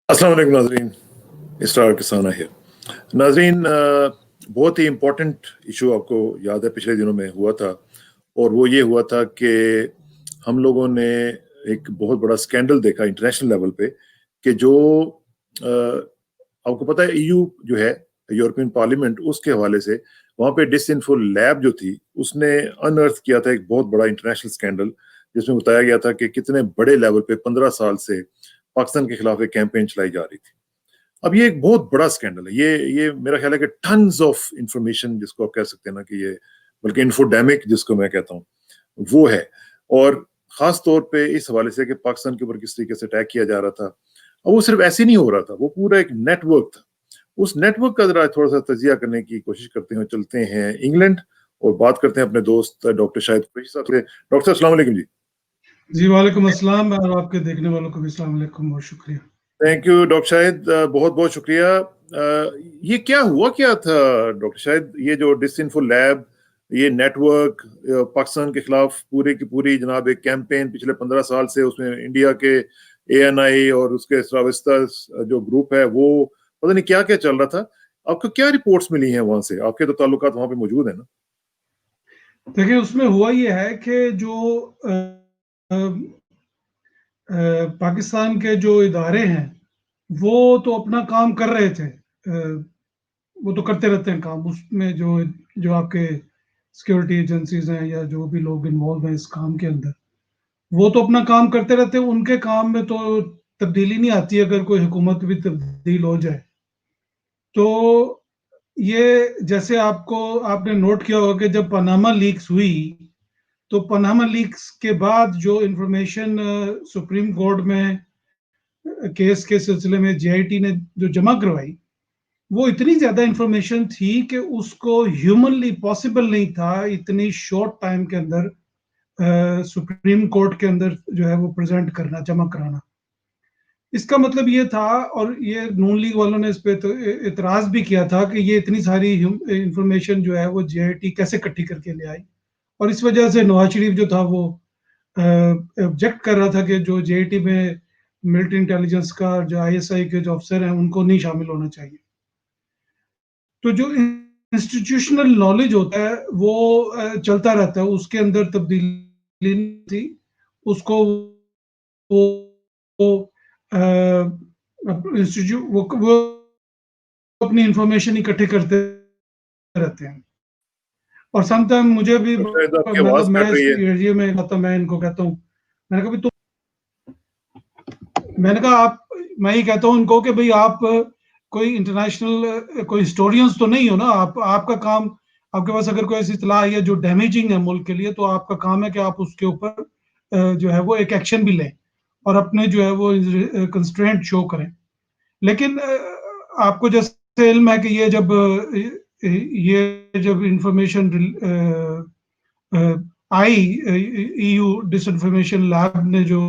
अस्सलाम वालेकुम नाज़रीन, इसरार किसाना है। नाज़रीन, बहुत ही इम्पोर्टेंट इशू आपको याद है पिछले दिनों में हुआ था, और वो ये हुआ था कि हम लोगों ने एक बहुत बड़ा स्कैंडल देखा इंटरनेशनल लेवल पे कि जो आपको पता है ईयू जो है, यूरोपियन पार्लियामेंट, उसके हवाले से वहाँ पे डिसइंफो लैब जो थी उसने अनअर्थ किया था एक बहुत बड़ा इंटरनेशनल स्कैंडल, जिसमें बताया गया था कि कितने बड़े लेवल पे 15 साल से पाकिस्तान के खिलाफ एक कैंपेन चलाई जा रही थी। अब ये एक बहुत बड़ा स्कैंडल है। ये मेरा ख्याल है कि टन्स ऑफ इंफॉर्मेशन, जिसको आप कह सकते हैं ना कि ये, बल्कि इन्फोडेमिक जिसको मैं कहता हूँ, वो है। और खास तौर पे इस हवाले से कि पाकिस्तान के ऊपर किस तरीके से अटैक किया जा रहा था, और वो सिर्फ ऐसे नहीं हो रहा था, वो पूरा एक नेटवर्क था। उस नेटवर्क का जरा थोड़ा सा तजिया करने की कोशिश करते हैं। चलते हैं इंग्लैंड और बात करते हैं अपने दोस्त डॉक्टर शाहिद कुरैशी साहब से। डॉक्टर साहब, अस्सलाम वालेकुम जी। जी वालेकुम अस्सलाम, और आपके देखने वालों को भी अस्सलाम वालेकुम, बहुत शुक्रिया। थैंक यू डॉक्टर शाहिद, बहुत बहुत शुक्रिया। ये क्या हुआ क्या था डॉक्टर शाहिद, ये जो डिसइंफो लैब, ये नेटवर्क पाकिस्तान के खिलाफ पूरी की पूरी जनाब एक कैंपेन पिछले 15 साल से, उसमें इंडिया के एएनआई और उसके वाबस्ता जो ग्रुप है वो पता नहीं क्या क्या चल रहा था। आपको क्या रिपोर्ट्स मिली हैं वहां से? आपके तो ताल्लुकात वहां पे मौजूद है ना? देखिए, उसमें हुआ ये है कि जो पाकिस्तान के जो इदारे हैं, वो तो अपना काम कर रहे थे। वो तो करते रहते हैं काम। उसमें जो जो आपके सिक्योरिटी एजेंसीज हैं या जो भी लोग इन्वॉल्व हैं इस काम के अंदर, वो तो अपना काम करते रहते हैं। उनके काम में तो तब्दीली नहीं आती अगर कोई हुकूमत भी तब्दील हो जाए। तो ये जैसे आपने नोट किया होगा कि जब पनामा लीक्स हुई, तो पनामा लीक्स के बाद जो इंफॉर्मेशन सुप्रीम कोर्ट में केस के सिलसिले में जेआईटी ने जो जमा करवाई, वो इतनी ज्यादा इंफॉर्मेशन थी कि उसको ह्यूमनली पॉसिबल नहीं था इतनी शॉर्ट टाइम के अंदर सुप्रीम कोर्ट के अंदर जो है वो प्रेजेंट करना, जमा कराना। इसका मतलब ये था, और ये नून लीग वालों ने इस पे तो इतराज भी किया था कि ये इतनी सारी इंफॉर्मेशन जो है वो जेआईटी कैसे इकट्ठी करके ले आई। और इस वजह से नवाज शरीफ जो था वो ऑब्जेक्ट कर रहा था कि जो जेआईटी में मिलिट्री इंटेलिजेंस का जो आईएसआई के जो अफसर हैं उनको नहीं शामिल होना चाहिए। तो जो इंस्टीट्यूशनल नॉलेज होता है वो चलता रहता है, उसके अंदर तब्दीली नहीं थी। उसको वो इंस्टीट्यूट वो अपनी इंफॉर्मेशन इकट्ठे करते रहते हैं। और समटाइम मुझे भी डॉक्टर शाहिद, आपकी मतलब आवाज मैं कट इस रही है। एरिया में आता, मैं इनको कहता हूँ, मैंने कहा तुम, मैंने कहा आप, मैं ही कहता हूँ इनको कि भाई आप कोई इंटरनेशनल कोई हिस्टोरियंस तो नहीं हो ना। आपका काम, आपके पास अगर कोई ऐसी इत्तला आई है जो डैमेजिंग है मुल्क के लिए, तो आपका काम है कि आप उसके ऊपर जो है वो एक एक्शन भी लें और अपने जो है वो कंस्ट्रेंट शो करें। लेकिन आपको जैसे इल्म है कि ये जब इंफॉर्मेशन आई, ईयू डिसइंफॉर्मेशन लैब ने जो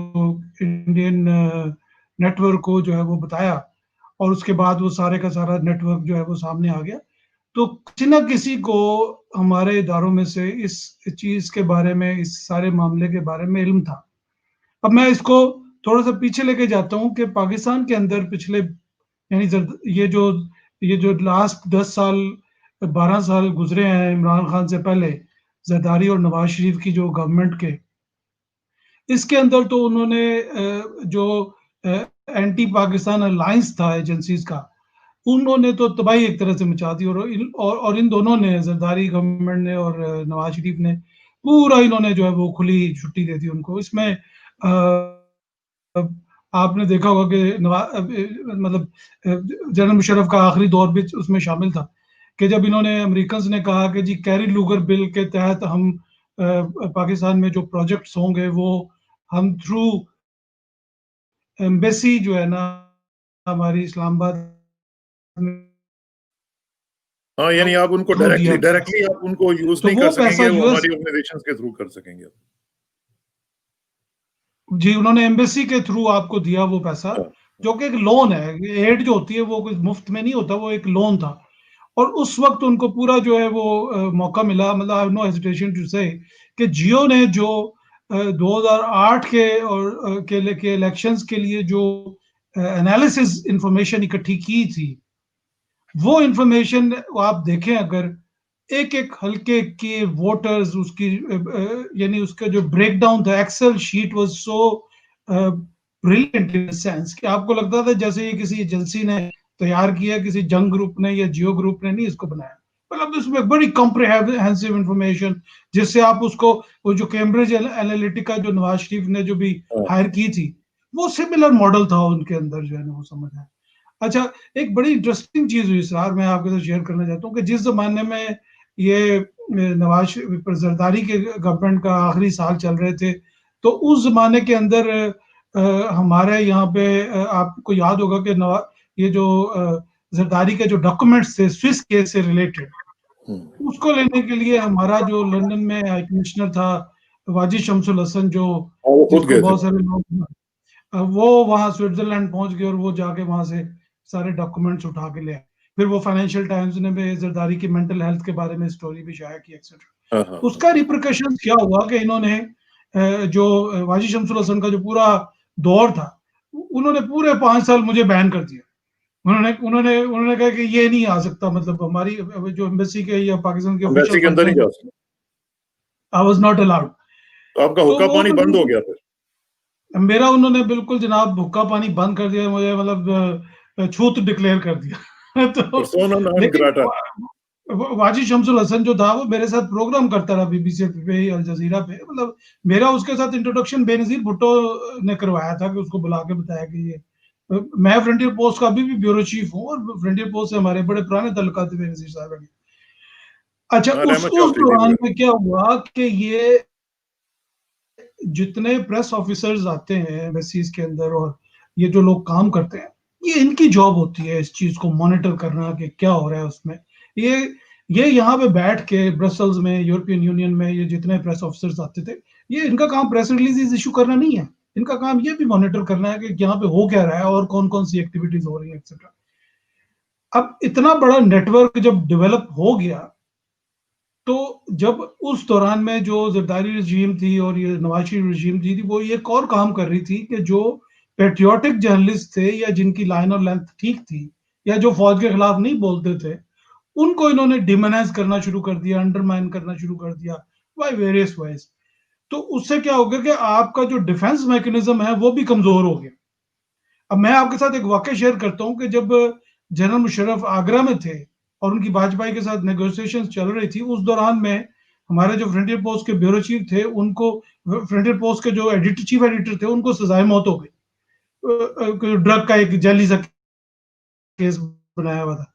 इंडियन नेटवर्क को जो है वो बताया, और उसके बाद वो सारे का सारा नेटवर्क जो है वो सामने आ गया, तो किसी ना किसी को हमारे इदारों में से इस चीज के बारे में, इस सारे मामले के बारे में इल्म था। अब मैं इसको थोड़ा सा पीछे लेके जाता हूँ कि पाकिस्तान के अंदर पिछले, यानी ये जो लास्ट 10 साल 12 साल गुजरे हैं इमरान खान से पहले, जरदारी और नवाज शरीफ की जो गवर्नमेंट के, इसके अंदर तो उन्होंने जो एंटी पाकिस्तान अलायंस था एजेंसीज का, उन्होंने तो तबाही एक तरह से मचा दी। और इन दोनों ने, जरदारी गवर्नमेंट ने और नवाज शरीफ ने, पूरा इन्होंने जो है वो खुली छुट्टी दे दी उनको। इसमें आपने देखा होगा कि मतलब जनरल मुशर्रफ का आखिरी दौर भी उसमें शामिल था, कि जब इन्होंने अमेरिकन ने कहा कि जी कैरी लूगर बिल के तहत हम पाकिस्तान में जो प्रोजेक्ट्स होंगे वो हम थ्रू एम्बेसी जो है ना हमारी इस्लामाबाद में हाँ, यानी आप उनको थ्रू दिया डायरेक्टली पैसा, आप उनको यूज तो नहीं कर वो पैसा सकेंगे, वो यूएस, हमारी ऑर्गेनाइजेशंस के थ्रू कर सकेंगे। जी उन्होंने एम्बेसी के थ्रू आपको दिया वो पैसा, हाँ, जो कि एक लोन है। एड जो होती है वो कोई मुफ्त में नहीं होता, वो एक लोन था। और उस वक्त उनको पूरा जो है वो मौका मिला। मतलब I have no hesitation to say कि जियो ने जो 2008 के और के इलेक्शंस के लिए जो एनालिसिस इंफॉर्मेशन इकट्ठी की थी, वो इंफॉर्मेशन आप देखें अगर एक एक हल्के के वोटर्स उसकी यानी उसका जो ब्रेक डाउन था, Excel sheet was so brilliant in sense कि आपको लगता था जैसे ये किसी एजेंसी ने तैयार किया, किसी जंग ग्रुप ने या जियो ग्रुप ने नहीं इसको बनाया। मतलब इसमें बड़ी कॉम्प्रिहेंसिव इंफॉर्मेशन जिससे आप उसको, वो जो कैम्ब्रिज एनालिटिका जो नवाज शरीफ ने जो भी हाँ, हायर की थी, वो सिमिलर मॉडल था उनके अंदर जो है ना, वो समझ आया। अच्छा, एक बड़ी इंटरेस्टिंग चीज हुई सर, मैं आपके साथ शेयर करना चाहता हूँ कि जिस जमाने में ये नवाज जरदारी के गवर्नमेंट का आखिरी साल चल रहे थे, तो उस जमाने के अंदर हमारे यहाँ पे आपको याद होगा कि ये जो जरदारी के जो डॉक्यूमेंट्स थे स्विस केस से रिलेटेड, हम्म, उसको लेने के लिए हमारा जो लंदन में हाई कमिश्नर था वाजिद शमसुल हसन, जो हाँ, वो खुद जिसको गए थे। बहुत सारे लोग, वो वहां स्विट्जरलैंड पहुंच गए और वो जाके वहां से सारे डॉक्यूमेंट्स उठा के ले आए। फिर वो फाइनेंशियल टाइम्स ने भी जरदारी की मेंटल हेल्थ के बारे में स्टोरी भी शाया की एक्सेट्रा। हाँ हाँ हाँ। उसका रिप्रकशन क्या हुआ कि इन्होंने जो वाजिद शमसुल हसन का जो पूरा दौर था, उन्होंने पूरे 5 साल मुझे बैन कर दिया। उन्होंने उन्होंने उन्होंने कहा कि ये नहीं आ सकता, मतलब हमारी जो एम्बेसी के या पाकिस्तान के ऑफिशियल एम्बेसी के अंदर नहीं फंक्शन, जा सकते, आई वाज नॉट अलाउड। तो आपका तो हुक्का वो पानी बंद हो गया फिर। मेरा उन्होंने बिल्कुल जनाब भुक्का पानी बंद कर दिया, मुझे मतलब छूत डिक्लेयर कर दिया। तो पर्सोना नॉन लेकिन ग्राटा। वाजिद शमसुल हसन जो था वो मेरे साथ प्रोग्राम करता रहा बीबीसी पे, अल जजीरा पे, मतलब मेरा उसके साथ इंट्रोडक्शन बेनजीर भुट्टो ने करवाया था कि उसको बुला के बताया कि ये मैं फ्रंटियर पोस्ट का अभी भी ब्यूरो चीफ हूँ और फ्रंटियर पोस्ट से हमारे बड़े पुराने ताल्लुकात थे बेनजीर साहब के। अच्छा, हाँ, उस रहमत उस चौधरी जी दौरान वगैरह। में क्या हुआ कि ये जितने प्रेस ऑफिसर्स आते हैं एम्बेसीज के अंदर और ये जो लोग काम करते हैं, ये इनकी जॉब होती है इस चीज को मॉनिटर करना कि क्या हो रहा है उसमें। ये ये यहाँ पे बैठ के ब्रसल्स में, यूरोपियन यूनियन में, ये जितने प्रेस ऑफिसर्स आते थे, ये इनका काम प्रेस रिलीज इशू करना नहीं है। इनका काम ये भी मॉनिटर करना है कि यहाँ पे हो क्या रहा है और कौन कौन सी एक्टिविटीज हो रही है एक्सेट्रा। अब इतना बड़ा नेटवर्क जब डेवलप हो गया, तो जब उस दौरान में जो जरदारी रजीम थी और ये नवाज शरीफ रजीम थी, वो ये एक और काम कर रही थी कि जो पेट्रियोटिक जर्नलिस्ट थे या जिनकी लाइन और लेंथ ठीक थी या जो फौज के खिलाफ नहीं बोलते थे, उनको इन्होंने डिमोनाइज करना शुरू कर दिया, अंडरमाइन करना शुरू कर दिया बाय वेरियस वाइज। तो उससे क्या हो गया कि आपका जो डिफेंस मैकेनिज्म है वो भी कमजोर हो गया। अब मैं आपके साथ एक वाक्य शेयर करता हूँ कि जब जनरल मुशर्रफ आगरा में थे और उनकी वाजपेयी के साथ नेगोशिएशन चल रही थी, उस दौरान में हमारे जो फ्रंटियर पोस्ट के ब्यूरो चीफ थे, उनको फ्रंटियर पोस्ट के जो एडिटर, चीफ एडिटर थे, उनको सजाए मौत हो गई, ड्रग का एक जैली सा केस बनाया हुआ था।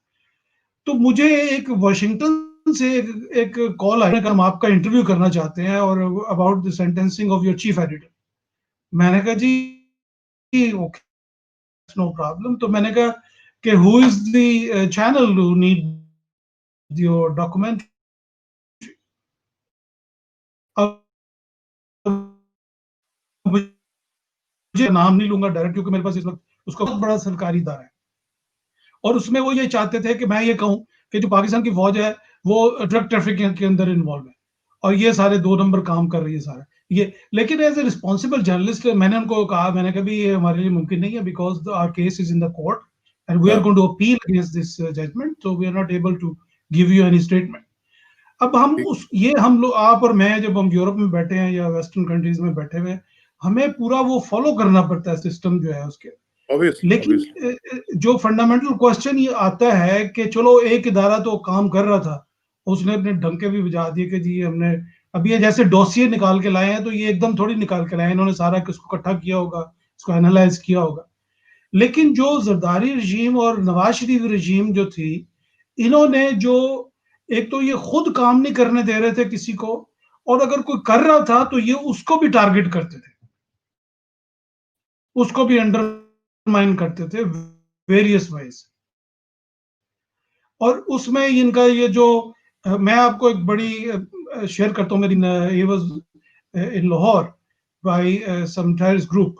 तो मुझे एक वाशिंगटन से एक कॉल आया कि हम आपका इंटरव्यू करना चाहते हैं और about the sentencing of your chief editor. मैंने कहा जी ओके, नो प्रॉब्लम। तो मैंने कहा कि who is the channel who need your document. अब मुझे नाम नहीं लूंगा डायरेक्ट क्योंकि मेरे पास इस वक्त उसका बहुत बड़ा सरकारी इदारा है और उसमें वो ये चाहते थे कि मैं ये कहूं कि जो पाकिस्तान की फौज है वो ड्रग ट्रैफिकिंग के अंदर इन्वॉल्व है और ये सारे 2 नंबर काम कर रही है सारा ये। लेकिन एज ए रिस्पॉन्सिबल जर्नलिस्ट मैंने उनको कहा, मैंने कहा भी ये हमारे लिए मुमकिन नहीं है because our case is in the court and we are हाँ, going to appeal against this judgement, so we are not able to give you any statement. अब हम ठीक। उस ये हम लोग, आप और मैं, जब हम यूरोप में बैठे हैं या वेस्टर्न कंट्रीज में बैठे हुए, हमें पूरा वो फॉलो करना पड़ता है सिस्टम जो है उसके। ऑब्वियसली लेकिन ऑब्वियसली। जो फंडामेंटल क्वेश्चन ये आता है कि चलो एक इदारा तो काम कर रहा था, उसने अपने ढंके भी बजा दिए कि जी हमने अब ये जैसे डोसिए निकाल के लाए हैं, तो ये एकदम थोड़ी निकाल के लाए हैं, इन्होंने सारा किसको इकट्ठा किया होगा, इसको एनालाइज किया होगा। लेकिन जो जरदारी रजीम और नवाज शरीफ रजीम जो थी, इन्होंने जो, एक तो ये खुद काम नहीं करने दे रहे थे किसी को, और अगर कोई कर रहा था तो ये उसको भी टारगेट करते थे, उसको भी अंडरमाइन करते थे वेरियस वाइज। और उसमें इनका ये जो मैं आपको एक बड़ी शेयर करता हूँ, मेरी ये was in Lahore by some terrorist group.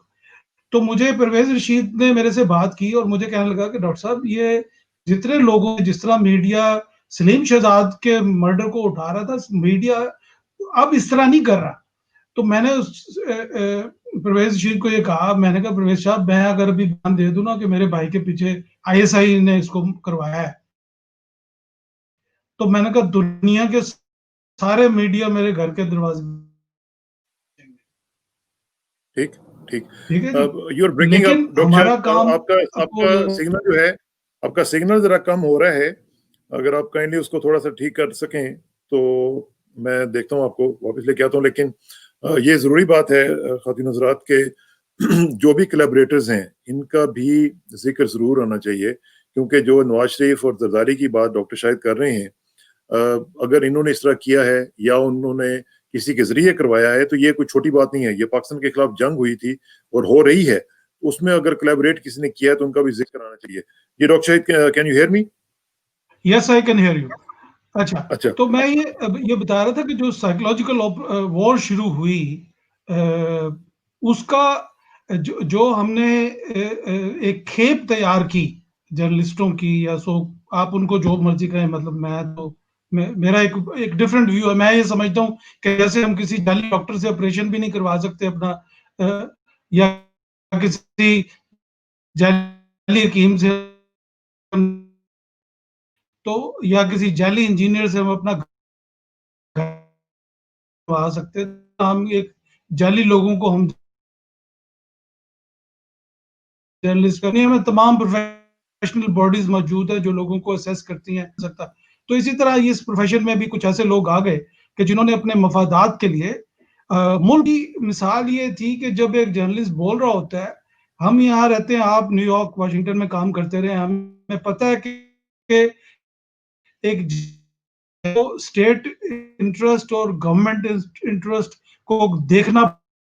तो मुझे परवेज रशीद ने मेरे से बात की और मुझे कहने लगा कि डॉक्टर साहब, ये जितने लोगों, जिस तरह मीडिया सलीम शहजाद के मर्डर को उठा रहा था, मीडिया अब इस तरह नहीं कर रहा। तो मैंने परवेज रशीद को ये कहा, मैंने कहा परवेज साहब मैं अगर अभी बयान दे दूं ना कि मेरे भाई के पीछे आईएसआई ने इसको करवाया है, तो मैंने कहा दुनिया के सारे मीडिया मेरे घर के दरवाजे पे जाएंगे। ठीक ठीक। ठीक है जी। अब यू आर ब्रेकिंग अप लेकिन डॉक्टर हमारा शाहिद, काम आपका आपका सपोज सिग्नल जो है, आपका सिग्नल जरा कम हो रहा है। अगर आप काइंडली उसको थोड़ा सा ठीक कर सकें तो मैं देखता हूँ, आपको वापस लेके आता हूँ। लेकिन ये जरूरी बात है खातिन हजरात के जो भी कोलैबोरेटर्स हैं इनका भी जिक्र जरूर होना चाहिए, क्योंकि जो नवाज शरीफ और जरदारी की बात डॉक्टर शाहिद कर रहे हैं, अगर इन्होंने इस तरह किया है या उन्होंने किसी के जरिए करवाया है तो ये कोई छोटी बात नहीं है। ये पाकिस्तान के खिलाफ जंग हुई थी और हो रही है, उसमें अगर कोलैबोरेट किसी ने किया है तो उनका भी जिक्र आना चाहिए। ये doctor Shahid, can you hear me? Yes I can hear you. अच्छा, अच्छा। तो मैं ये बता रहा था कि जो साइकोलॉजिकल वॉर शुरू हुई, उसका जो हमने एक खेप तैयार की जर्नलिस्टों की, या सो आप उनको जो मर्जी कहें, मतलब मेरा एक डिफरेंट व्यू है। मैं ये समझता हूँ कि जैसे हम किसी जाली डॉक्टर से ऑपरेशन भी नहीं करवा सकते अपना, या किसी जाली हकीम से, तो या किसी जाली इंजीनियर से हम अपना घर बनवा सकते हैं, तो हम एक जाली लोगों को हम जर्नलिस्ट करनी है। हमें तमाम प्रोफेशनल बॉडीज मौजूद है जो लोगों को असेस करती हैं सकता। तो इसी तरह इस प्रोफेशन में भी कुछ ऐसे लोग आ गए कि जिन्होंने अपने मफादात के लिए, मुल्क की मिसाल ये थी कि जब एक जर्नलिस्ट बोल रहा होता है, हम यहाँ रहते हैं, आप न्यूयॉर्क वाशिंगटन में काम करते रहे, हमें पता है कि एक स्टेट इंटरेस्ट और गवर्नमेंट इंटरेस्ट को देखना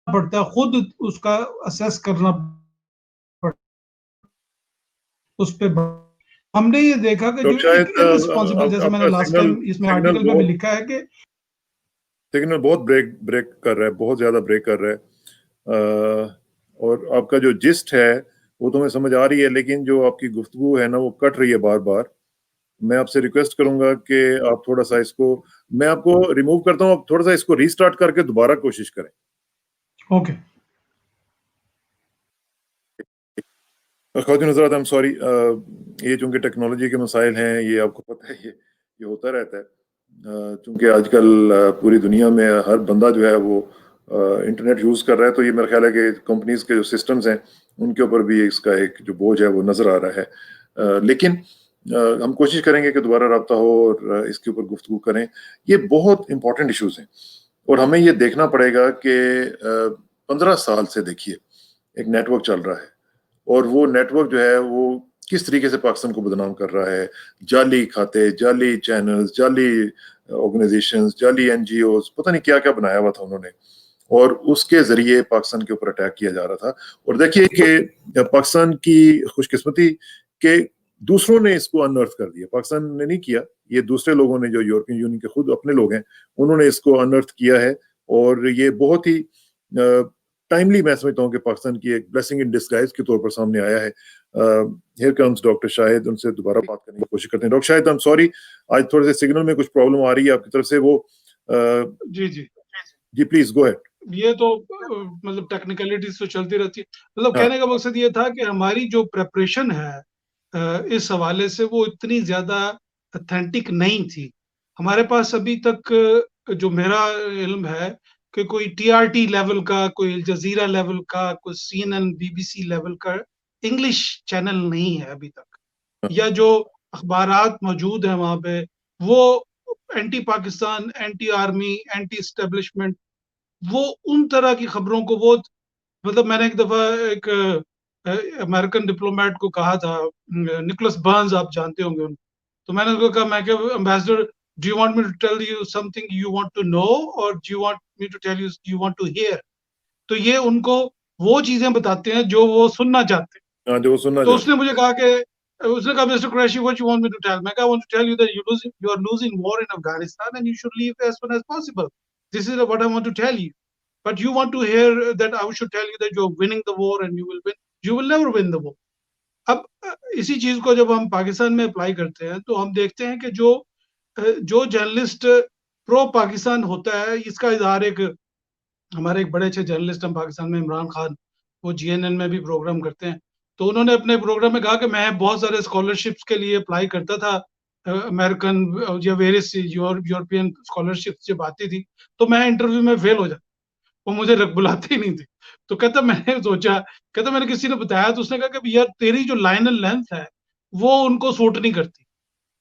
पड़ता है, खुद उसका असेस करना पड़ता है, उस पे हमने ये देखा कि जो डॉक्टर एक शाहिद, इररिस्पॉन्सिबल, जैसे मैंने आपका लास्ट सिग्नल टाइम इसमें सिग्नल आर्टिकल में भी बहुत लिखा है कि सिग्नल बहुत ब्रेक ब्रेक कर रहा है, बहुत ज्यादा ब्रेक कर रहा है। और आपका जो जिस्ट है वो तो हमें समझ आ रही है, लेकिन जो आपकी गुफ्तगू है ना वो कट रही है बार बार। मैं आपसे रिक्वेस्ट करूंगा कि आप थोड़ा सा इसको, मैं आपको रिमूव करता हूँ, आप थोड़ा सा इसको रीस्टार्ट करके दोबारा कोशिश करें। ओके। खातिन हज़रात, आई एम सॉरी, ये चूंकि टेक्नोलॉजी के मसाइल हैं, ये आपको पता है, ये होता रहता है। चूंकि आजकल पूरी दुनिया में हर बंदा जो है वो इंटरनेट यूज़ कर रहा है, तो ये मेरा ख्याल है कि कंपनीज के जो सिस्टम्स हैं उनके ऊपर भी इसका एक जो बोझ है वो नज़र आ रहा है। लेकिन हम कोशिश करेंगे कि दोबारा रब्ता हो और इसके ऊपर गुफ्तगू करें। ये बहुत इंपॉर्टेंट इश्यूज हैं और हमें ये देखना पड़ेगा कि 15 साल से देखिए एक नेटवर्क चल रहा है, और वो नेटवर्क जो है वो किस तरीके से पाकिस्तान को बदनाम कर रहा है। जाली खाते, जाली चैनल्स, जाली ऑर्गेनाइजेशंस, जाली एनजीओज, पता नहीं क्या क्या बनाया हुआ था उन्होंने, और उसके जरिए पाकिस्तान के ऊपर अटैक किया जा रहा था। और देखिए कि पाकिस्तान की खुशकिस्मती के दूसरों ने इसको अनअर्थ कर दिया, पाकिस्तान ने नहीं किया, ये दूसरे लोगों ने, जो यूरोपियन यूनियन के खुद अपने लोग हैं, उन्होंने इसको अनअर्थ किया है। और ये बहुत ही टाइमली मैं समझता हूँ कि पाकिस्तान की एक ब्लेसिंग इन डिस्गाइज के तौर पर सामने आया है। हियर कम्स डॉक्टर शाहिद, उनसे दोबारा बात करने की कोशिश करते हैं। Doctor Shahid, I am sorry, आज थोड़े से सिग्नल में कुछ प्रॉब्लम आ रही है आपकी तरफ से, वो जी जी। जी प्लीज गो अहेड। ये तो मतलब टेक्निकलिटीज तो चलती रहती है। मतलब हाँ कहने का मकसद ये था कि हमारी जो प्रेपरेशन है इस हवाले से वो इतनी ज्यादा अथेंटिक नहीं थी। हमारे पास अभी तक जो मेरा इल्म है कि कोई टीआरटी लेवल का, कोई अल जजीरा लेवल का, कोई सीएनएन बीबीसी लेवल का इंग्लिश चैनल नहीं है अभी तक, या जो अखबारात मौजूद हैं वहां पे, वो anti Pakistan, anti army, anti establishment, वो उन तरह की खबरों को वो, मतलब मैंने एक दफा एक अमेरिकन डिप्लोमेट को कहा था, निकोलस बर्न्स, आप जानते होंगे उनको, तो मैंने उनको कहा, मैं क्या ambassador, do you want me to tell you something you want to know, और do you want me to tell you want to hear. तो ये उनको वो चीजें बताते हैं जो वो सुनना चाहते हैं। हाँ, जो सुनना तो चाहते उसने मुझे कहा कि, उसने कहा, mister Qureshi, what you want me to tell? मैं कहा, I want to tell you that you are losing war in Afghanistan and you should leave as soon as possible. This is what I want to tell you, but you want to hear that I should tell you that you're winning the war and you will win. You will never win the war. अब इसी चीज को जब हम पाकिस्तान में apply करते हैं तो हम देखते हैं कि जो जर्नलिस्ट प्रो पाकिस्तान होता है, इसका इजहार एक हमारे एक बड़े अच्छे जर्नलिस्ट हैं पाकिस्तान में, इमरान खान, वो जीएनएन में भी प्रोग्राम करते हैं। तो उन्होंने अपने प्रोग्राम में कहा कि मैं बहुत सारे स्कॉलरशिप्स के लिए अप्लाई करता था, अमेरिकन या वेरियस यूरोपियन स्कॉलरशिप्स जब आती थी, तो मैं इंटरव्यू में फेल हो जाता, वो मुझे बुलाते ही नहीं थे। तो कहता मैंने सोचा, कहता मैंने किसी ने बताया, तो उसने कहा कि यार तेरी जो लाइन एंड लेंथ है वो उनको सूट नहीं करती,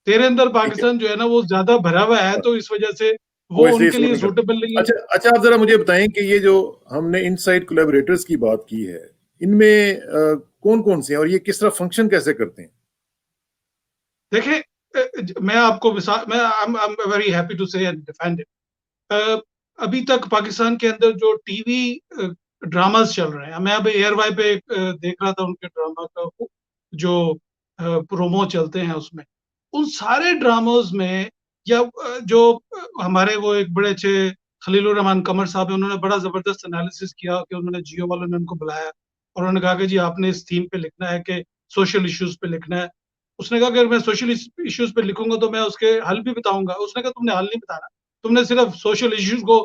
तेरे अंदर ठीक है। पाकिस्तान जो है ना वो ज्यादा भरा हुआ है, हाँ, तो इस वजह से वो वो इसलिए उनके सूट लिए नहीं करता। सूटेबल नहीं है। अच्छा अच्छा, आप जरा मुझे बताएं कि ये जो हमने इनसाइड कोलैबोरेटर्स की बात की है, इनमें कौन कौन से हैं और ये किस तरह फंक्शन कैसे करते हैं? देखिए, मैं आपको मैं I am very happy to say and defend it. अभी तक पाकिस्तान के अंदर जो टीवी ड्रामास चल रहे हैं, मैं अब एयरवाई पे देख रहा था उनके ड्रामा का जो प्रोमो चलते हैं उसमें, उन सारे ड्रामास में या जो हमारे वो एक बड़े अच्छे खलीलुर रहमान कमर साहब है, उन्होंने बड़ा जबरदस्त एनालिसिस किया कि उन्होंने जियो वालों ने उनको बुलाया और उन्होंने कहा कि जी आपने इस थीम पे लिखना है कि सोशल इश्यूज पे लिखना है। उसने कहा कि अगर मैं सोशल इश्यूज पे लिखूंगा तो मैं उसके हल भी बताऊंगा। उसने कहा तुमने हल नहीं बताना, तुमने सिर्फ सोशल इश्यूज को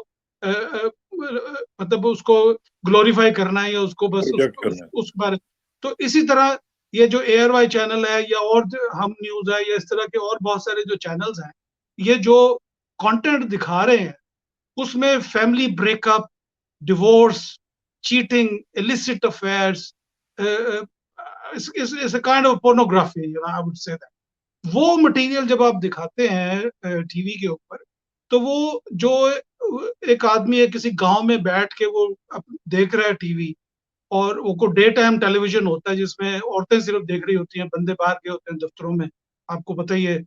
मतलब उसको ग्लोरीफाई करना है या उसको बस प्रोजेक्ट करना है। उस बारे। तो इसी तरह ये जो एयर वाई चैनल है या और हम न्यूज है या इस तरह के और बहुत सारे जो चैनल्स हैं, ये जो कंटेंट दिखा रहे हैं उसमें family breakup, divorce, cheating, illicit affairs, is a kind of pornography, I would say that. वो मटेरियल जब आप दिखाते हैं टीवी के ऊपर, तो वो जो एक आदमी है किसी गांव में बैठ के वो देख रहा है टीवी, और वो डे टाइम टेलीविजन होता है जिसमें औरतें सिर्फ देख रही होती हैं, बंदे बाहर के होते हैं दफ्तरों में, आपको पता ही है।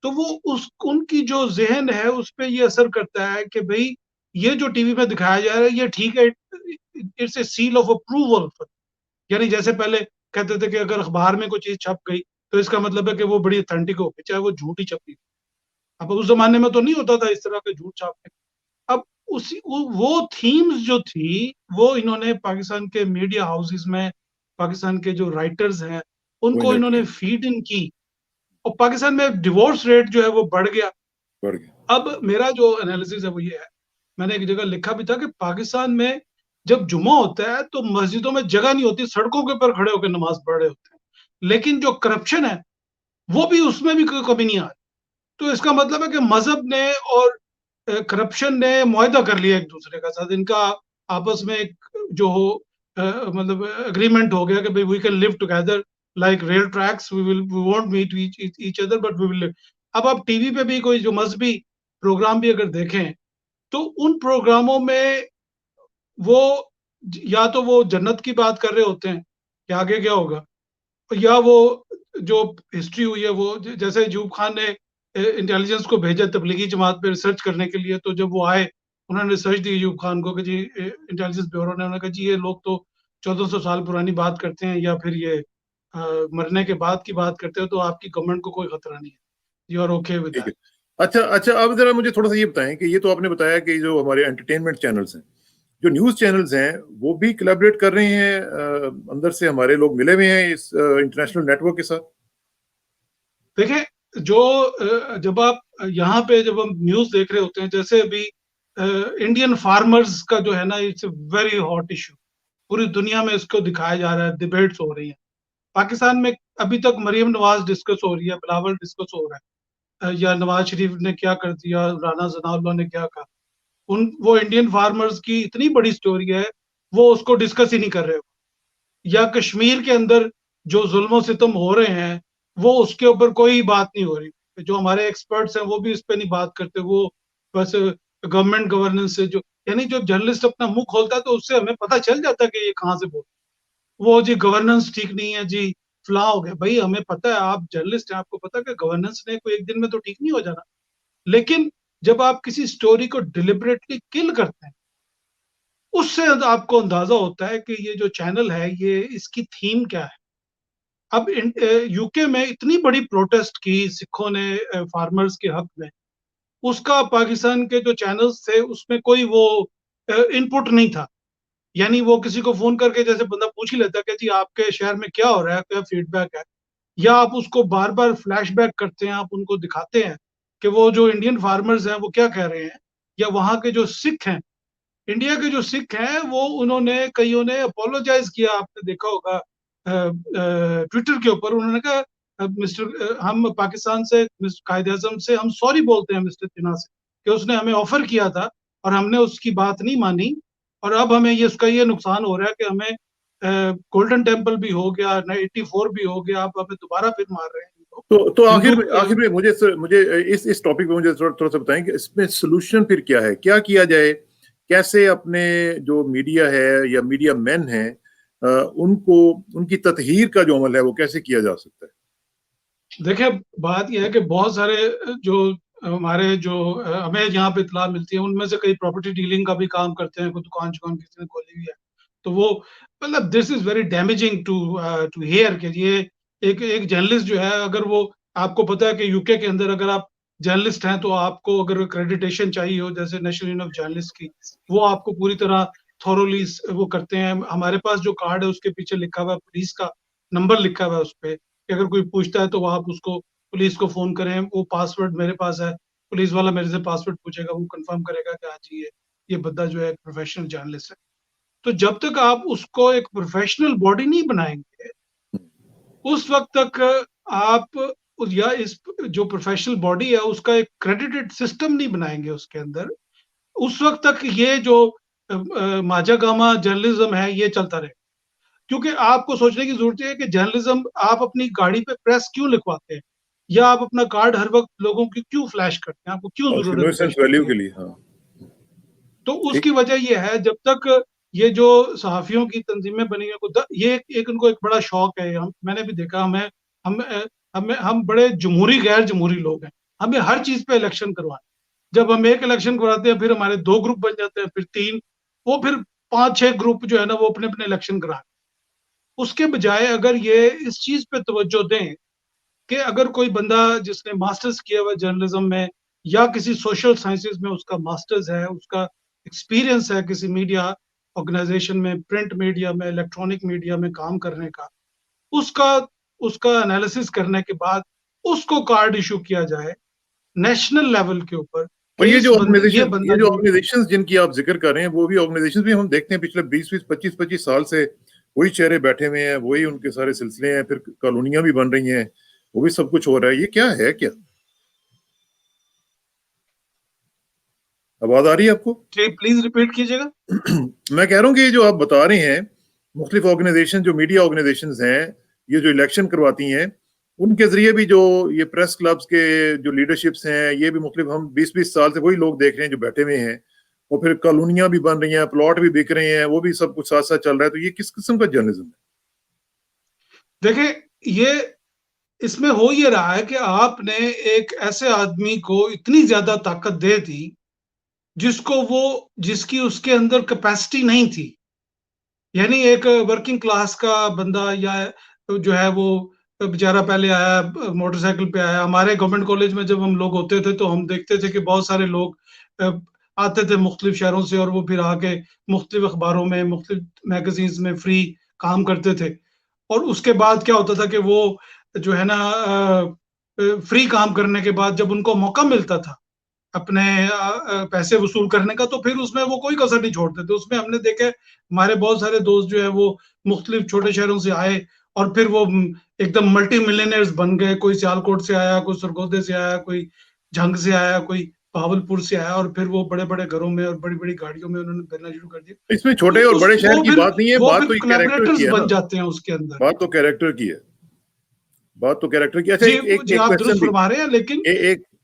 तो वो उस उनकी जो जहन है उस पर ये असर करता है कि भाई ये जो टीवी में दिखाया जा रहा है ये ठीक है, it's a seal of approval. यानी जैसे पहले कहते थे कि अगर अखबार में कोई चीज छप गई तो इसका मतलब है कि वो बड़ी अथेंटिक होगी, चाहे वो झूठी छपी। अब उस जमाने में तो नहीं होता था इस तरह के झूठ छापने। अब उसी वो थीम्स जो थी वो इन्होंने पाकिस्तान के मीडिया हाउसेस में, पाकिस्तान के जो राइटर्स हैं वो उनको इंजेक्ट इन्होंने किया। फीड इन की, और पाकिस्तान में डिवोर्स रेट जो है वो बढ़ गया। बढ़ गया। अब मेरा जो एनालिसिस है वो ये है, मैंने एक जगह लिखा भी था कि पाकिस्तान में जब जुमा होता है तो मस्जिदों में जगह नहीं होती, सड़कों के ऊपर खड़े होकर नमाज पढ़ रहे होते हैं, लेकिन जो करप्शन है वो भी, उसमें भी कोई कमी नहीं आ रही। तो इसका मतलब है कि मजहब ने और करप्शन ने मुआहदा कर लिया एक दूसरे का साथ, इनका आपस में एक जो हो मतलब एग्रीमेंट हो गया कि भाई we can live together like rail tracks, we won't meet each other but we will live. अब आप टीवी पे भी कोई जो मजहबी प्रोग्राम भी अगर देखें तो उन प्रोग्रामों में वो या तो वो जन्नत की बात कर रहे होते हैं कि आगे क्या होगा, या वो जो हिस्ट्री हुई है वो जैसे अयूब खान ने इंटेलिजेंस को भेजा तबलीगी जमात पे रिसर्च करने के लिए, तो जब वो आए उन्होंने रिसर्च दी अयूब खान को कि जी इंटेलिजेंस ब्यूरो ने, उन्होंने कहा जी ये लोग तो 1400 साल पुरानी बात करते हैं या फिर ये मरने के बाद की बात करते हो, तो आपकी गवर्नमेंट को कोई खतरा नहीं है, यू आर ओके विद ठीक है। दैट। अच्छा अच्छा, अब जरा मुझे थोड़ा सा ये बताएं कि ये तो आपने बताया कि जो हमारे एंटरटेनमेंट चैनल्स हैं, जो न्यूज चैनल्स हैं, वो भी कोलैबोरेट कर रहे हैं, अंदर से हमारे लोग मिले हुए हैं इस इंटरनेशनल नेटवर्क के साथ? देखिए जो जब आप यहाँ पे जब हम न्यूज देख रहे होते हैं, जैसे अभी इंडियन फार्मर्स का जो है ना, इट्स वेरी हॉट इशू, पूरी दुनिया में इसको दिखाया जा रहा है, डिबेट्स हो रही हैं। पाकिस्तान में अभी तक मरियम नवाज डिस्कस हो रही है, बिलावल डिस्कस हो रहा है, या नवाज शरीफ ने क्या कर दिया, राना जनाउल्लाह ने क्या कहा। उन वो इंडियन फार्मर्स की इतनी बड़ी स्टोरी है, वो उसको डिस्कस ही नहीं कर रहे हो। या कश्मीर के अंदर जो जुल्म सितम हो रहे हैं वो उसके ऊपर कोई बात नहीं हो रही, जो हमारे एक्सपर्ट्स हैं वो भी इस पे नहीं बात करते, वो बस गवर्नमेंट गवर्नेंस से जो, यानी जो जर्नलिस्ट अपना मुंह खोलता है तो उससे हमें पता चल जाता है कि ये कहाँ से बोल, वो जी गवर्नेंस ठीक नहीं है जी, फ्ला हो गया। भाई हमें पता है, आप जर्नलिस्ट हैं, आपको पता है कि गवर्नेंस ने कोई एक दिन में तो ठीक नहीं हो जाना। लेकिन जब आप किसी स्टोरी को डिलिबरेटली किल करते हैं, उससे आपको अंदाजा होता है कि ये जो चैनल है ये इसकी थीम क्या है। अब यूके में इतनी बड़ी प्रोटेस्ट की सिखों ने फार्मर्स के हक में, उसका पाकिस्तान के जो चैनल्स थे उसमें कोई वो इनपुट नहीं था। यानी वो किसी को फोन करके जैसे बंदा पूछ ही लेता कि जी आपके शहर में क्या हो रहा है, क्या फीडबैक है, या आप उसको बार बार फ्लैशबैक करते हैं, आप उनको दिखाते हैं कि वो जो इंडियन फार्मर्स हैं वो क्या कह रहे हैं, या वहाँ के जो सिख हैं इंडिया के जो सिख हैं वो उन्होंने कईयों ने अपोलोजाइज किया, आपने देखा होगा ट्विटर के ऊपर। उन्होंने कहा मिस्टर हम पाकिस्तान से कायद आजम से हम सॉरी बोलते हैं मिस्टर जिन्ना से कि उसने हमें ऑफर किया था और हमने उसकी बात नहीं मानी, और अब हमें ये उसका ये नुकसान हो रहा है कि हमें गोल्डन टेम्पल भी हो गया, 84 भी हो गया, अब हमें दोबारा फिर मार रहे हैं तो हिंदू। आखिर में मुझे मुझे इस टॉपिक पे मुझे थोड़ा सा बताएं कि इसमें सोल्यूशन फिर क्या है, क्या किया जाए, कैसे अपने जो मीडिया है या मीडिया मैन है उनको उनकी तत्हीर का जो अमल है वो कैसे किया जा सकता है? देखिए, बात यह है कि बहुत सारे जो हमारे जो हमें यहाँ पे इतला मिलती है उनमें से कई प्रॉपर्टी डीलिंग का भी काम करते हैं, कोई दुकान शुकान किसी ने खोली हुई है, तो वो मतलब this is very damaging to to hear के ये एक जर्नलिस्ट जो है, अगर वो आपको पता है कि यूके के अंदर अगर आप जर्नलिस्ट हैं तो आपको अगर क्रेडिटेशन चाहिए हो जैसे नेशनल यूनियन ऑफ जर्नलिस्ट की, वो आपको पूरी तरह थॉरोली वो करते हैं। हमारे पास जो कार्ड है उसके पीछे लिखा हुआ है पुलिस का नंबर लिखा हुआ है उस पर, कि अगर कोई पूछता है तो आप उसको पुलिस को फोन करें, वो पासवर्ड मेरे पास है, पुलिस वाला मेरे से पासवर्ड पूछेगा, वो कंफर्म करेगा कि हाँ जी ये बंदा जो है प्रोफेशनल जर्नलिस्ट है। तो जब तक आप उसको एक प्रोफेशनल बॉडी नहीं बनाएंगे उस वक्त तक आप या इस जो प्रोफेशनल बॉडी है उसका एक क्रेडिटेड सिस्टम नहीं बनाएंगे उसके अंदर, उस वक्त तक ये जो माजा गामा जर्नलिज्म है ये चलता रहेगा। क्योंकि आपको सोचने की जरूरत है कि जर्नलिज्म आप अपनी गाड़ी पे प्रेस क्यों लिखवाते हैं, या आप अपना कार्ड हर वक्त लोगों की क्यों फ्लैश करते हैं, आपको क्यों और उसकी जरूरत है न्यूसेंस फ्लैश वैल्यू करने के की। लिए, हाँ। तो ठीक। उसकी वजह ये है जब तक ये जो सहाफियों की तंजीमें बनी है ये एक इनको एक बड़ा शौक है। मैंने भी देखा, हम हम बड़े जमहूरी गैर जमहूरी लोग हैं, हमें हर चीज पे इलेक्शन करवाना। जब हम एक इलेक्शन करवाते हैं फिर हमारे 2 ग्रुप बन जाते हैं, फिर 3, वो फिर 5-6 ग्रुप जो है ना वो अपने अपने इलेक्शन करा। उसके बजाय अगर ये इस चीज पे तवज्जो दें कि अगर कोई बंदा जिसने मास्टर्स किया हुआ जर्नलिज्म में या किसी सोशल साइंसेज में उसका मास्टर्स है, उसका एक्सपीरियंस है किसी मीडिया ऑर्गेनाइजेशन में, प्रिंट मीडिया में, इलेक्ट्रॉनिक मीडिया में काम करने का, उसका उसका एनालिसिस करने के बाद उसको कार्ड इशू किया जाए नेशनल लेवल के ऊपर और कि इस बंदे ये बंदा ये जो जो ऑर्गेनाइजेशंस जिनकी आप जिक्र कर रहे हैं वो भी ऑर्गेनाइजेशंस भी हम देखते हैं पिछले 20-20 25-25 साल से वही चेहरे बैठे हुए हैं, वही उनके सारे सिलसिले हैं, फिर कॉलोनियां भी बन रही हैं, वो भी सब कुछ हो रहा है। ये क्या है, क्या आवाज आ रही है आपको? प्लीज रिपीट कीजिएगा। मैं कह रहा हूँ कि ये जो आप बता रहे हैं मुख्तलिफ ऑर्गेनाइजेशन जो मीडिया ऑर्गेनाइजेशंस हैं, ये जो इलेक्शन करवाती हैं, उनके जरिए भी जो ये प्रेस क्लब्स के जो लीडरशिप्स हैं, ये भी मुख्तलिफ हम 20-20 साल से वही लोग देख रहे हैं जो बैठे हुए हैं, और फिर कॉलोनियां भी बन रही हैं, प्लॉट भी बिक रहे हैं, वो भी सब कुछ साथ साथ चल रहा है। तो ये किस किस्म का जर्नलिज्म है? देखिए, ये इसमें हो ये रहा है कि आपने एक ऐसे आदमी को इतनी ज्यादा ताकत दे दी जिसको वो जिसकी उसके अंदर कैपेसिटी नहीं थी। यानी एक वर्किंग क्लास का बंदा या जो है वो बेचारा पहले आया, मोटरसाइकिल पे आया। हमारे गवर्नमेंट कॉलेज में जब हम लोग होते थे तो हम देखते थे कि बहुत सारे लोग आते थे मुख्तलिफ शहरों से, और वो फिर आके मुख्तलिफ अखबारों में, मुख्तलिफ मैगजीन्स में फ्री काम करते थे। और उसके बाद क्या होता था कि वो जो है ना फ्री काम करने के बाद जब उनको मौका मिलता था अपने पैसे वसूल करने का, तो फिर उसमें वो कोई कसर नहीं छोड़ते थे। उसमें हमने देखे हमारे बहुत सारे दोस्त जो है वो मुख्तलिफ छोटे शहरों से आए और फिर वो एकदम मल्टी मिलियनर्स बन गए। कोई सियालकोट से आया, कोई सरगोदे से आया, कोई झंग से आया, कोई भावलपुर से आया, और फिर वो बड़े बड़े घरों में और बड़ी बड़ी गाड़ियों में उन्होंने फिरना शुरू कर दिया। इसमें तो छोटे और बड़े शहर की बात नहीं है, वो बात फिर तो कैरेक्टर की कोलैबोरेटर्स है बन ना। जाते हैं उसके अंदर। बात तो कैरेक्टर की है, बात तो कैरेक्टर की। अच्छा, जी एक एक जी, एक आप क्वेश्चन दुरुस्त भी, फरमा रहे हैं, लेकिन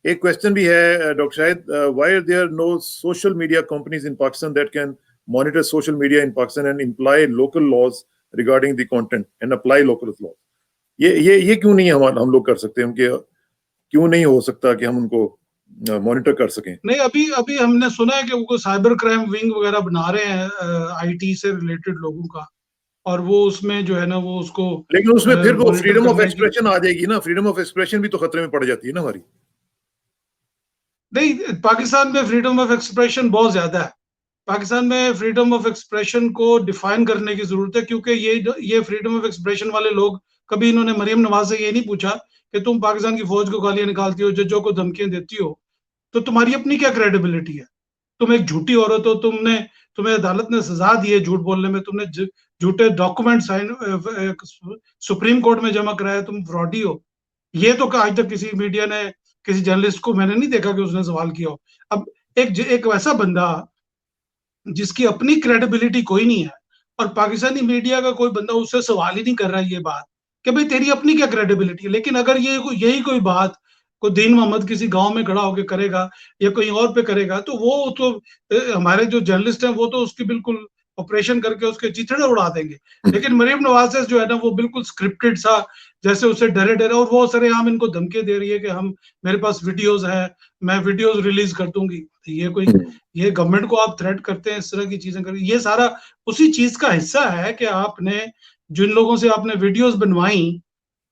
एक क्वेश्चन भी है doctor Shahid, why are there no social media companies in Pakistan that can monitor social media in Pakistan and employ local laws regarding the content and apply local law? ये क्यों नहीं हम लोग कर सकते? उनके क्यों नहीं हो सकता कि हम उनको मॉनिटर कर सकें? नहीं, अभी अभी हमने सुना है कि वो साइबर क्राइम विंग वगैरह बना रहे हैं आईटी से रिलेटेड लोगों का, और वो उसमें जो है ना वो उसको लेकिन उसमें फिर वो मॉनिटर फ्रीडम ऑफ करने की। एक्सप्रेशन आ जाएगी ना, फ्रीडम ऑफ एक्सप्रेशन भी तो खतरे में पड़ जाती है ना हमारी। नहीं, पाकिस्तान में फ्रीडम ऑफ एक्सप्रेशन बहुत ज्यादा है। पाकिस्तान में फ्रीडम ऑफ एक्सप्रेशन को डिफाइन करने की जरूरत है, क्योंकि ये फ्रीडम ऑफ एक्सप्रेशन वाले लोग, कभी इन्होंने मरियम नवाज से ये नहीं पूछा कि तुम पाकिस्तान की फौज को गालियां निकालती हो, जजों को धमकियां देती हो, तो तुम्हारी अपनी क्या क्रेडिबिलिटी है? तुम एक झूठी औरत हो, तुमने तुम्हें अदालत ने सजा दी है झूठ बोलने में, तुमने झूठे डॉक्यूमेंट साइन सुप्रीम कोर्ट में जमा कराया, तुम फ्रॉडी हो। ये तो आज तक किसी मीडिया ने, किसी जर्नलिस्ट को मैंने नहीं देखा कि उसने सवाल किया हो। अब एक वैसा बंदा जिसकी अपनी क्रेडिबिलिटी कोई नहीं है और पाकिस्तानी मीडिया का कोई बंदा उससे सवाल ही नहीं कर रहा है ये बात कि भाई तेरी अपनी क्या क्रेडिबिलिटी है। लेकिन अगर यही कोई बात कोई दीन मोहम्मद किसी गांव में खड़ा होकर करेगा या कोई और पे करेगा तो वो तो हमारे जो जर्नलिस्ट हैं वो तो उसकी बिल्कुल ऑपरेशन करके उसके चिथड़े उड़ा देंगे। लेकिन मरीम नवाज जो है ना वो बिल्कुल स्क्रिप्टेड सा, जैसे उससे डरे डरे, और वो सरेआम इनको धमकी दे रही है कि हम मेरे पास वीडियोस है, मैं वीडियोस रिलीज कर दूंगी। ये गवर्नमेंट को आप थ्रेट करते हैं, इस तरह की चीजें करें, ये सारा उसी चीज का हिस्सा है कि आपने जिन लोगों से आपने वीडियोस बनवाई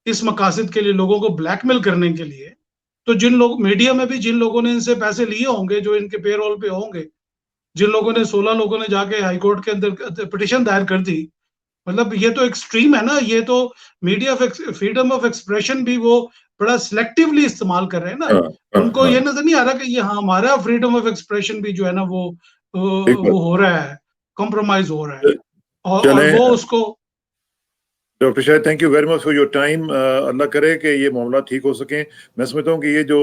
इस मकासद के लिए, लोगों को ब्लैकमेल करने के लिए, तो जिन लोग मीडिया में भी जिन लोगों ने इनसे पैसे लिए होंगे, जो इनके पेरोल पे होंगे, जिन लोगों ने 16 लोगों ने जाके हाईकोर्ट के अंदर पिटीशन दायर कर दी, मतलब ये तो एक्सट्रीम है ना। ये तो मीडिया फ्रीडम ऑफ एक्सप्रेशन भी वो बड़ा सिलेक्टिवली इस्तेमाल कर रहे हैं ना। उनको ये नजर नहीं आ रहा कि ये हमारा फ्रीडम ऑफ एक्सप्रेशन भी जो है ना वो हो रहा है, कॉम्प्रोमाइज हो रहा है, और वो उसको। Doctor Shahid, thank you very much for your time. अल्लाह करे कि ये मामला ठीक हो सके। मैं समझता हूँ कि ये जो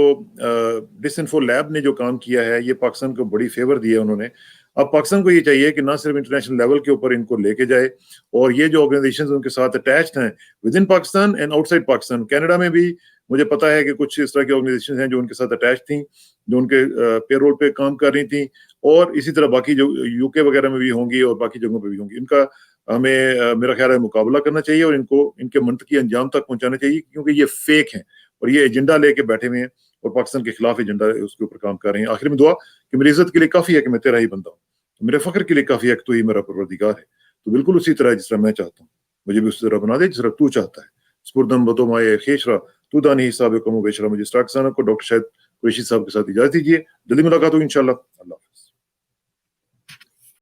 डिसइंफो लैब ने जो काम किया है ये पाकिस्तान को बड़ी फेवर दी है उन्होंने। अब पाकिस्तान को ये चाहिए कि ना सिर्फ इंटरनेशनल लेवल के ऊपर इनको लेके जाए, और ये जो ऑर्गेनाइजेशंस उनके साथ अटैच्ड हैं with in Pakistan and outside Pakistan, Canada में भी मुझे पता है कि कुछ इस तरह की ऑर्गेनाइजेशन हैं जो उनके साथ अटैच थी, जो उनके पेरोल पे काम कर रही थी, और इसी तरह बाकी जो यूके वगैरह में भी होंगी और बाकी जगहों पे भी होंगी। इनका हमें मेरा ख्याल है मुकाबला करना चाहिए और इनको इनके मंतकी अंजाम तक पहुंचाना चाहिए, क्योंकि ये फेक हैं और ये एजेंडा लेके बैठे हुए हैं और पाकिस्तान के खिलाफ एजेंडा उसके ऊपर काम कर रहे हैं। आखिर में दुआ कि मेरी इज्जत के लिए काफी है कि मैं तेरा ही बंदा हूँ, तो मेरे फख्र के लिए काफी है कि तू ही मेरा परवरदिगार है। तो बिल्कुल उसी तरह जिस तरह मैं चाहता हूँ मुझे भी उसी तरह बना दे जिस तरह तू चाहता है। स्पुरदन बतो माए खेशरा तू दानी हिसाब कमो बेशरा। मुझे स्टार्क को डॉक्टर शाहिद कुरैशी साहब के साथ इजाजत दीजिए। जल्दी मुलाकात होगी इंशाल्लाह। अल्लाह।